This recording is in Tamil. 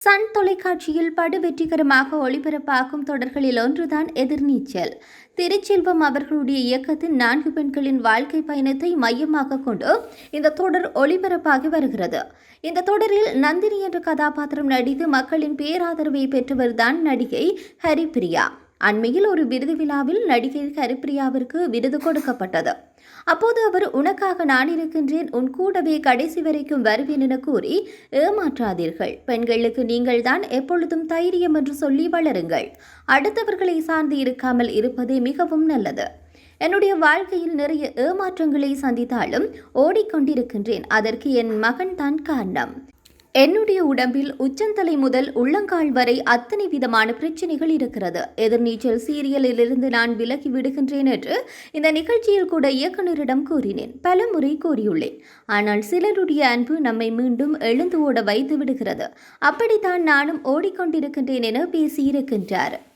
சன் தொலைக்காட்சியில் படு வெற்றிகரமாக ஒளிபரப்பாகும் தொடர்களில் ஒன்றுதான் எதிர்நீச்சல். திருச்செல்வம் அவர்களுடைய இயக்கத்தின் 4 பெண்களின் வாழ்க்கை பயணத்தை மையமாக கொண்டு இந்த தொடர் ஒளிபரப்பாகி வருகிறது. இந்த தொடரில் நந்தினி என்ற கதாபாத்திரம் நடித்து மக்களின் பேராதரவை பெற்றவர்தான் நடிகை ஹரிப்பிரியா. அண்மையில் ஒரு விருது விழாவில் நடிகை ஹரிப்பிரியாவிற்கு விருது கொடுக்கப்பட்டது. அப்போது அவர், உனக்காக நான் இருக்கின்றேன், உன் கூடவே கடைசி வரைக்கும் வருவேன் என கூறி, ஏமாற்றாதீர்கள், பெண்களுக்கு நீங்கள் தான் எப்பொழுதும் தைரியம் என்று சொல்லி வளருங்கள், அடுத்தவர்களை சார்ந்து இருக்காமல் இருப்பதே மிகவும் நல்லது. என்னுடைய வாழ்க்கையில் நிறைய ஏமாற்றங்களை சந்தித்தாலும் ஓடிக்கொண்டிருக்கின்றேன், அதற்கு என் மகன் தான் காரணம். என்னுடைய உடம்பில் உச்சந்தலை முதல் உள்ளங்கால் வரை அத்தனை விதமான பிரச்சனைகள் இருக்கிறது. எதிர்நீச்சல் சீரியலில் இருந்து நான் விலகி விடுகின்றேன் என்று இந்த நிகழ்ச்சியில் கூட இயக்குநரிடம் கூறினேன், பல முறை கூறியுள்ளேன். ஆனால் சிலருடைய அன்பு நம்மை மீண்டும் எழுந்து ஓட வைத்து விடுகிறது. அப்படித்தான் நானும் ஓடிக்கொண்டிருக்கின்றேன் என பேசியிருக்கின்றார்.